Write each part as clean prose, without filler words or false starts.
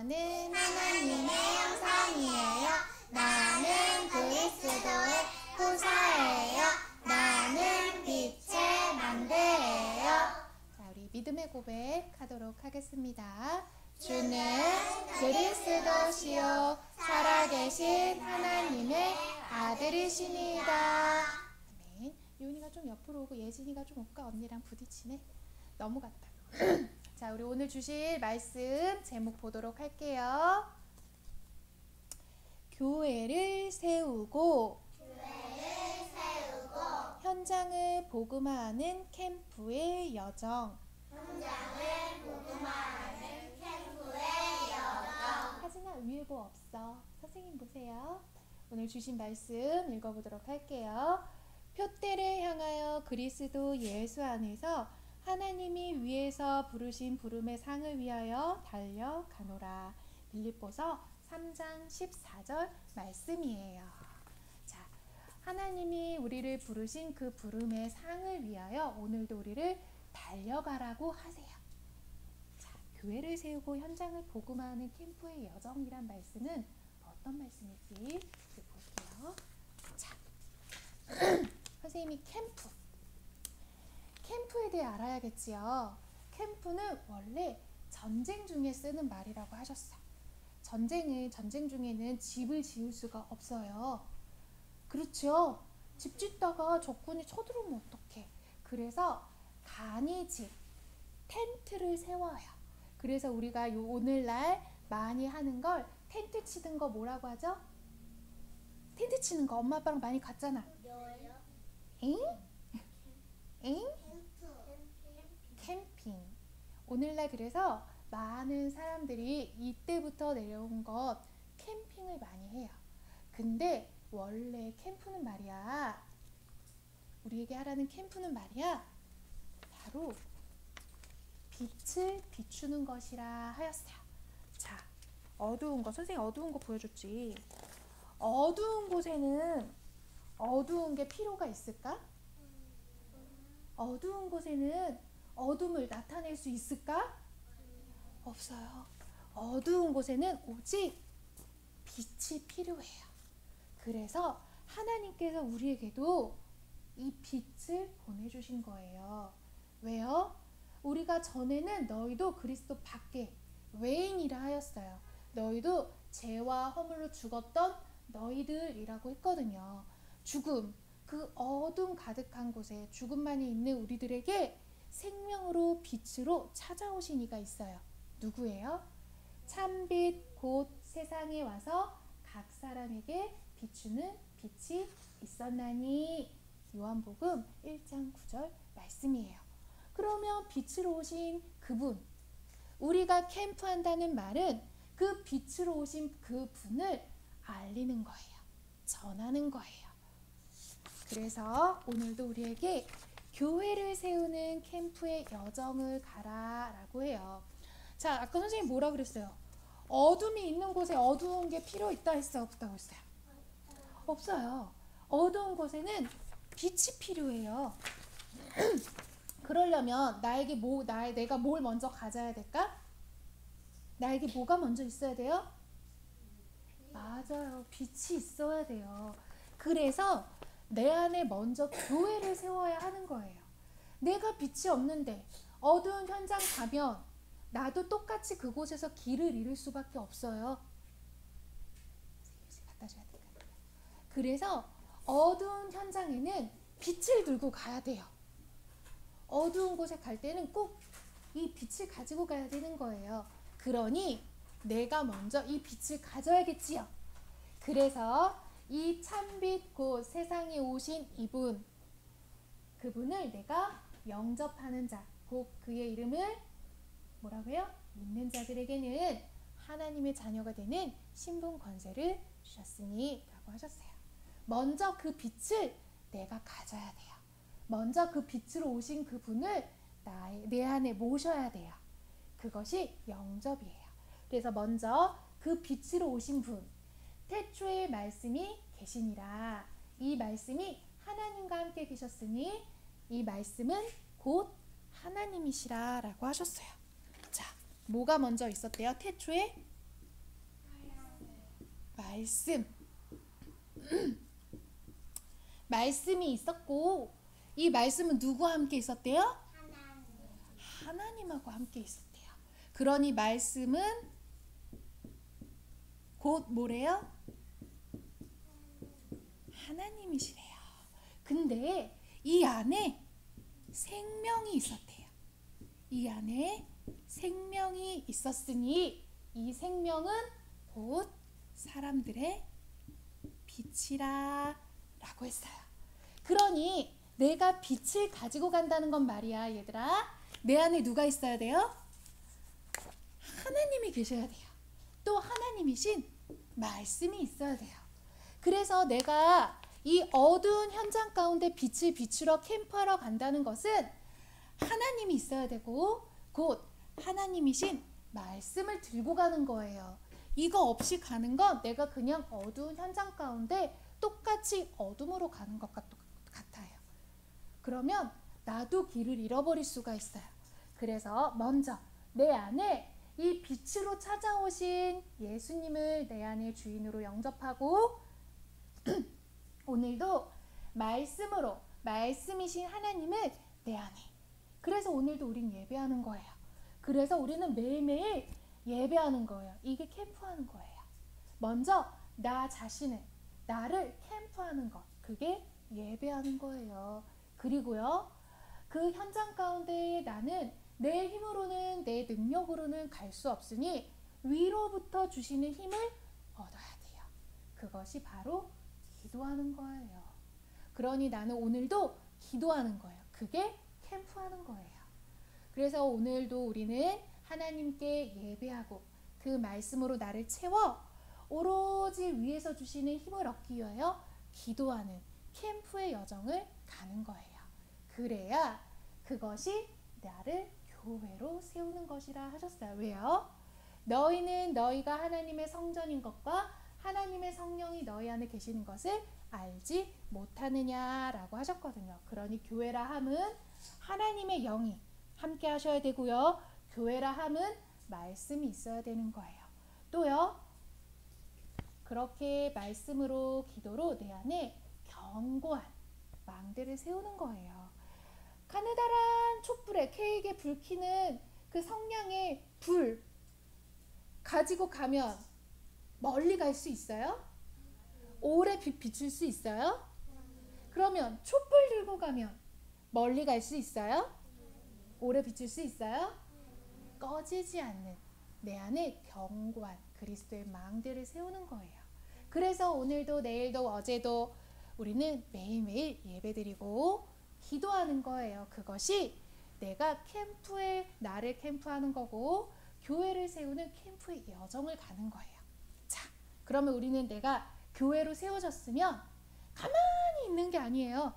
나는 하나님의 형상이에요. 나는 그리스도의 후사예요. 나는 빛의 만대예요. 자, 우리 믿음의 고백하도록 하겠습니다. 주는 그리스도시요 살아계신 하나님의 아들이시니이다. 아멘. 요은이가 좀 옆으로 오고 예진이가 좀 올까? 언니랑 부딪히네. 넘어갔다. 자, 우리 오늘 주실 말씀 제목 보도록 할게요. 교회를 세우고 현장을 복음화하는 캠프의 여정. 하진아, 위에 뭐 없어? 선생님 보세요. 오늘 주신 말씀 읽어보도록 할게요. 표대를 향하여 그리스도 예수 안에서 하나님이 위에서 부르신 부름의 상을 위하여 달려가노라. 빌립보서 3장 14절 말씀이에요. 자, 하나님이 우리를 부르신 그 부름의 상을 위하여 오늘도 우리를 달려가라고 하세요. 자, 교회를 세우고 현장을 복음화하는 캠프의 여정이란 말씀은 어떤 말씀일지 볼게요. 자, 선생님이 캠프에 대해 알아야겠지요. 캠프는 원래 전쟁 중에 쓰는 말이라고 하셨어요. 전쟁 중에는 집을 지을 수가 없어요. 그렇죠? 집 짓다가 적군이 쳐들어오면 어떡해. 그래서 간이집, 텐트를 세워요. 그래서 우리가 오늘날 많이 하는 걸 텐트 치는 거 뭐라고 하죠? 텐트 치는 거 엄마 아빠랑 많이 갔잖아. 엥? 캠핑. 오늘날 그래서 많은 사람들이 이때부터 내려온 것 캠핑을 많이 해요. 근데 원래 캠프는 말이야, 우리에게 하라는 캠프는 말이야, 바로 빛을 비추는 것이라 하였어요. 자, 어두운 거, 선생님 어두운 거 보여줬지. 어두운 곳에는 어두운 게 필요가 있을까? 어두운 곳에는 어둠을 나타낼 수 있을까? 없어요. 어두운 곳에는 오직 빛이 필요해요. 그래서 하나님께서 우리에게도 이 빛을 보내주신 거예요. 왜요? 우리가 전에는 너희도 그리스도 밖에 외인이라 하였어요. 너희도 죄와 허물로 죽었던 너희들이라고 했거든요. 죽음, 그 어둠 가득한 곳에 죽음만이 있는 우리들에게 생명으로 빛으로 찾아오신 이가 있어요. 누구예요? 참빛 곧 세상에 와서 각 사람에게 비추는 빛이 있었나니. 요한복음 1장 9절 말씀이에요. 그러면 빛으로 오신 그분, 우리가 캠프한다는 말은 그 빛으로 오신 그 분을 알리는 거예요. 전하는 거예요. 그래서 오늘도 우리에게 교회를 세우는 캠프의 여정을 가라라고 해요. 자, 아까 선생님 뭐라 그랬어요? 어둠이 있는 곳에 어두운 게 필요 있다 했어요? 없다고 했어요? 없어요. 어두운 곳에는 빛이 필요해요. 그러려면 내가 뭘 먼저 가져야 될까? 나에게 뭐가 먼저 있어야 돼요? 맞아요. 빛이 있어야 돼요. 그래서 내 안에 먼저 교회를 세워야 하는 거예요. 내가 빛이 없는데 어두운 현장 가면 나도 똑같이 그곳에서 길을 잃을 수밖에 없어요. 갖다 줘야 될까요? 그래서 어두운 현장에는 빛을 들고 가야 돼요. 어두운 곳에 갈 때는 꼭 이 빛을 가지고 가야 되는 거예요. 그러니 내가 먼저 이 빛을 가져야겠지요. 그래서 이 참빛 곧 세상에 오신 이분, 그분을 내가 영접하는 자, 곧 그의 이름을 뭐라고 해요? 믿는 자들에게는 하나님의 자녀가 되는 신분 권세를 주셨으니 라고 하셨어요. 먼저 그 빛을 내가 가져야 돼요. 먼저 그 빛으로 오신 그분을 내 안에 모셔야 돼요. 그것이 영접이에요. 그래서 먼저 그 빛으로 오신 분, 태초에 말씀이 계시니라. 이 말씀이 하나님과 함께 계셨으니 이 말씀은 곧 하나님이시라 라고 하셨어요. 자, 뭐가 먼저 있었대요? 태초에 말씀. 말씀이 있었고 이 말씀은 누구와 함께 있었대요? 하나님하고 함께 있었대요. 그러니 말씀은 곧 뭐래요? 하나님이시래요. 근데 이 안에 생명이 있었대요. 이 안에 생명이 있었으니 이 생명은 곧 사람들의 빛이라 라고 했어요. 그러니 내가 빛을 가지고 간다는 건 말이야, 얘들아. 내 안에 누가 있어야 돼요? 하나님이 계셔야 돼요. 또 하나님이신 말씀이 있어야 돼요. 그래서 내가 이 어두운 현장 가운데 빛을 비추러 캠프하러 간다는 것은 하나님이 있어야 되고 곧 하나님이신 말씀을 들고 가는 거예요. 이거 없이 가는 건 내가 그냥 어두운 현장 가운데 똑같이 어둠으로 가는 것 같아요. 그러면 나도 길을 잃어버릴 수가 있어요. 그래서 먼저 내 안에 이 빛으로 찾아오신 예수님을 내 안에 주인으로 영접하고 오늘도 말씀으로 말씀이신 하나님을 내 안에. 그래서 오늘도 우린 예배하는 거예요. 그래서 우리는 매일매일 예배하는 거예요. 이게 캠프하는 거예요. 먼저 나 자신을, 나를 캠프하는 것, 그게 예배하는 거예요. 그리고요, 그 현장 가운데 나는 내 힘으로는, 내 능력으로는 갈 수 없으니 위로부터 주시는 힘을 얻어야 돼요. 그것이 바로 기도하는 거예요. 그러니 나는 오늘도 기도하는 거예요. 그게 캠프하는 거예요. 그래서 오늘도 우리는 하나님께 예배하고 그 말씀으로 나를 채워 오로지 위에서 주시는 힘을 얻기 위하여 기도하는 캠프의 여정을 가는 거예요. 그래야 그것이 나를 교회로 세우는 것이라 하셨어요. 왜요? 너희는 너희가 하나님의 성전인 것과 하나님의 성령이 너희 안에 계시는 것을 알지 못하느냐라고 하셨거든요. 그러니 교회라 함은 하나님의 영이 함께 하셔야 되고요. 교회라 함은 말씀이 있어야 되는 거예요. 또요, 그렇게 말씀으로 기도로 내 안에 견고한 망대를 세우는 거예요. 가느다란 촛불에 케이크에 불 켜는 그 성냥의 불 가지고 가면 멀리 갈 수 있어요? 오래 비출 수 있어요? 그러면 촛불 들고 가면 멀리 갈 수 있어요? 오래 비출 수 있어요? 꺼지지 않는 내 안에 견고한 그리스도의 망대를 세우는 거예요. 그래서 오늘도 내일도 어제도 우리는 매일매일 예배드리고 기도하는 거예요. 그것이 내가 캠프에 나를 캠프하는 거고 교회를 세우는 캠프의 여정을 가는 거예요. 자, 그러면 우리는 내가 교회로 세워졌으면 가만히 있는 게 아니에요.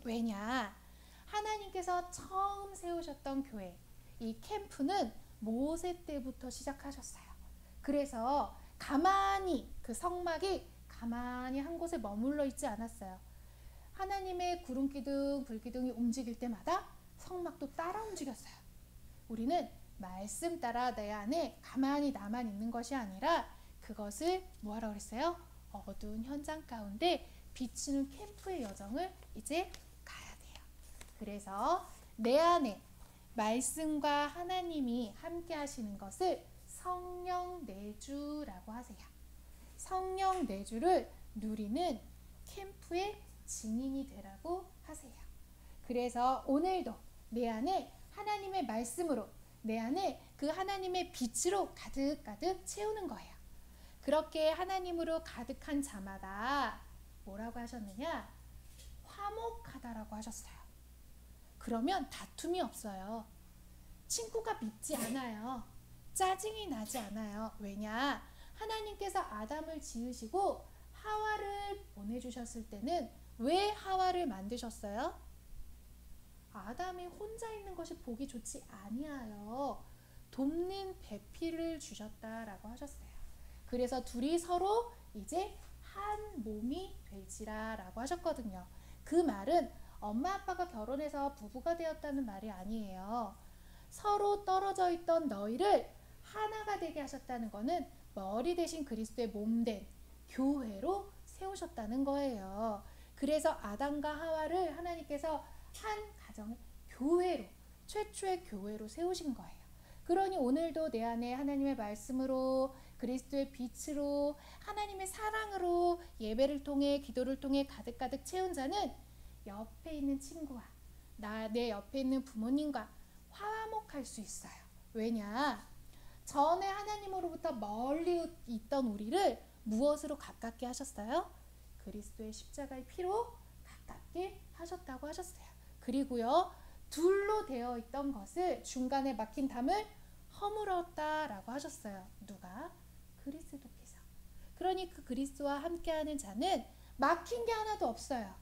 왜냐? 하나님께서 처음 세우셨던 교회, 이 캠프는 모세 때부터 시작하셨어요. 그래서 가만히 그 성막이 가만히 한 곳에 머물러 있지 않았어요. 하나님의 구름기둥, 불기둥이 움직일 때마다 성막도 따라 움직였어요. 우리는 말씀 따라 내 안에 가만히 나만 있는 것이 아니라 그것을 뭐하라고 그랬어요? 어두운 현장 가운데 비추는 캠프의 여정을 이제 가야 돼요. 그래서 내 안에 말씀과 하나님이 함께 하시는 것을 성령 내주라고 하세요. 성령 내주를 누리는 캠프의 증인이 되라고 하세요. 그래서 오늘도 내 안에 하나님의 말씀으로 내 안에 그 하나님의 빛으로 가득가득 채우는 거예요. 그렇게 하나님으로 가득한 자마다 뭐라고 하셨느냐? 화목하다라고 하셨어요. 그러면 다툼이 없어요. 친구가 밉지 않아요. 짜증이 나지 않아요. 왜냐? 하나님께서 아담을 지으시고 하와를 보내주셨을 때는 왜 하와를 만드셨어요? 아담이 혼자 있는 것이 보기 좋지 아니하여 돕는 배필을 주셨다라고 하셨어요. 그래서 둘이 서로 이제 한 몸이 될지라 라고 하셨거든요. 그 말은 엄마 아빠가 결혼해서 부부가 되었다는 말이 아니에요. 서로 떨어져 있던 너희를 하나가 되게 하셨다는 것은 머리 대신 그리스도의 몸된 교회로 세우셨다는 거예요. 그래서 아담과 하와를 하나님께서 한 가정의 교회로, 최초의 교회로 세우신 거예요. 그러니 오늘도 내 안에 하나님의 말씀으로, 그리스도의 빛으로, 하나님의 사랑으로 예배를 통해, 기도를 통해 가득가득 채운 자는 옆에 있는 친구와 내 옆에 있는 부모님과 화목할 수 있어요. 왜냐? 전에 하나님으로부터 멀리 있던 우리를 무엇으로 가깝게 하셨어요? 그리스도의 십자가의 피로 가깝게 하셨다고 하셨어요. 그리고요, 둘로 되어 있던 것을, 중간에 막힌 담을 허물었다라고 하셨어요. 누가? 그리스도께서. 그러니 그 그리스도와 함께하는 자는 막힌 게 하나도 없어요.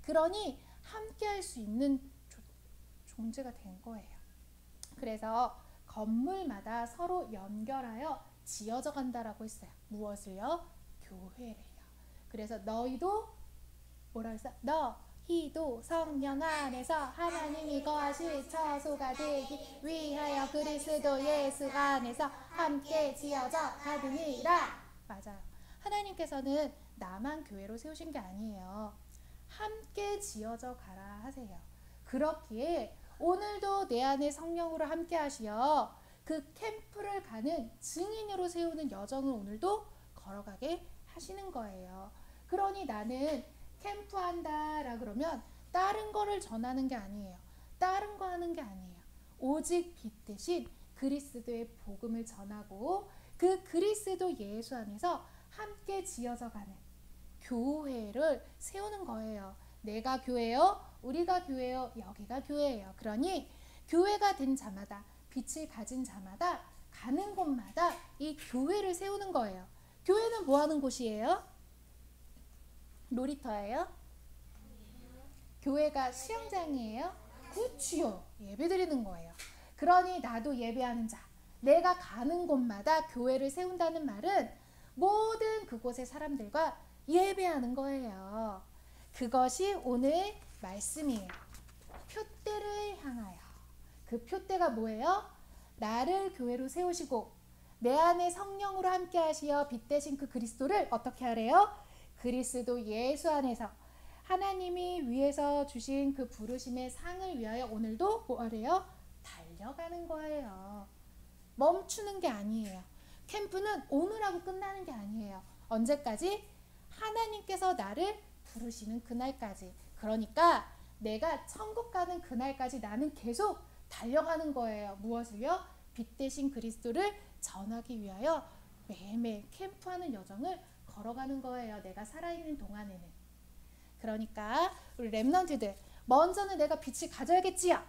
그러니 함께할 수 있는 존재가 된 거예요. 그래서 건물마다 서로 연결하여 지어져 간다라고 했어요. 무엇을요? 교회를요. 그래서 너희도 뭐라 했어? 너희도 성령 안에서 하나님이 거하실 처소가 되기 위하여 그리스도 예수 안에서 함께 지어져 가느니라. 맞아요. 하나님께서는 나만 교회로 세우신 게 아니에요. 함께 지어져 가라 하세요. 그렇기에 오늘도 내 안에 성령으로 함께 하시어 그 캠프를 가는 증인으로 세우는 여정을 오늘도 걸어가게 하시는 거예요. 그러니 나는 캠프 한다라 그러면 다른 거를 전하는 게 아니에요. 다른 거 하는 게 아니에요. 오직 빛 대신 그리스도의 복음을 전하고 그 그리스도 예수 안에서 함께 지어져 가는 교회를 세우는 거예요. 내가 교회요, 우리가 교회요, 여기가 교회예요. 그러니 교회가 된 자마다, 빛을 가진 자마다 가는 곳마다 이 교회를 세우는 거예요. 교회는 뭐 하는 곳이에요? 놀이터예요? 교회가 수영장이에요? 그렇지요. 예배 드리는 거예요. 그러니 나도 예배하는 자, 내가 가는 곳마다 교회를 세운다는 말은 모든 그곳의 사람들과 예배하는 거예요. 그것이 오늘 말씀이에요. 표대를 향하여. 그 표대가 뭐예요? 나를 교회로 세우시고 내 안에 성령으로 함께 하시어 빛 대신 그 그리스도를 어떻게 하래요? 그리스도 예수 안에서 하나님이 위에서 주신 그 부르심의 상을 위하여 오늘도 뭐 하래요? 달려가는 거예요. 멈추는 게 아니에요. 캠프는 오늘하고 끝나는 게 아니에요. 언제까지? 하나님께서 나를 부르시는 그날까지. 그러니까 내가 천국 가는 그날까지 나는 계속 달려가는 거예요. 무엇을요? 빛 대신 그리스도를 전하기 위하여 매일매일 캠프하는 여정을 걸어가는 거예요. 내가 살아있는 동안에는. 그러니까 우리 렘넌트들, 먼저는 내가 빛을 가져야겠지요.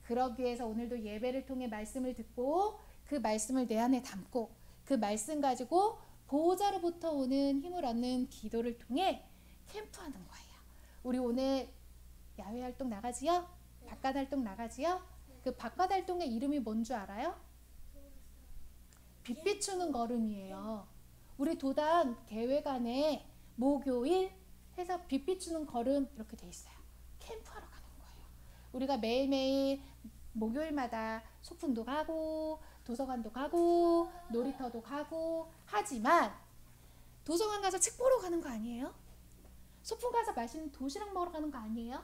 그러기 위해서 오늘도 예배를 통해 말씀을 듣고 그 말씀을 내 안에 담고 그 말씀 가지고 보호자로부터 오는 힘을 얻는 기도를 통해 캠프하는 거예요. 우리 오늘 야외 활동 나가지요? 바깥 활동 나가지요? 그 바깥 활동의 이름이 뭔 줄 알아요? 빛 비추는 걸음이에요. 우리 도단 계획안에 목요일 해서 빛 비추는 걸음 이렇게 돼 있어요. 캠프하러 가는 거예요. 우리가 매일매일 목요일마다 소풍도 가고 도서관도 가고 놀이터도 가고 하지만 도서관 가서 책 보러 가는 거 아니에요? 소풍 가서 맛있는 도시락 먹으러 가는 거 아니에요?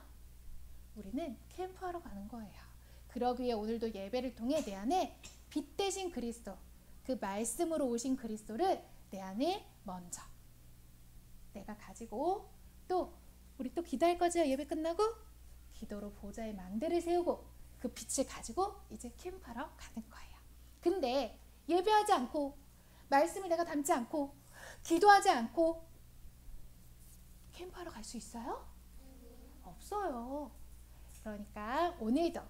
우리는 캠프하러 가는 거예요. 그러기 위해 오늘도 예배를 통해 내 안에 빛 대신 그리스도, 그 말씀으로 오신 그리스도를 내 안에 먼저 내가 가지고 또 우리 또 기도할 거죠? 예배 끝나고 기도로 보좌의 망대를 세우고 그 빛을 가지고 이제 캠프하러 가는 거예요. 근데 예배하지 않고 말씀을 내가 담지 않고 기도하지 않고 캠프하러 갈 수 있어요? 없어요. 그러니까 오늘도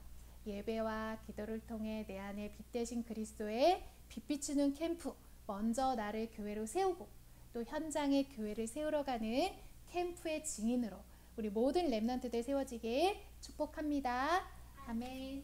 예배와 기도를 통해 내 안에 빛 대신 그리스도의 빛 비추는 캠프, 먼저 나를 교회로 세우고 또 현장에 교회를 세우러 가는 캠프의 증인으로 우리 모든 렘넌트들 세워지길 축복합니다. 아멘.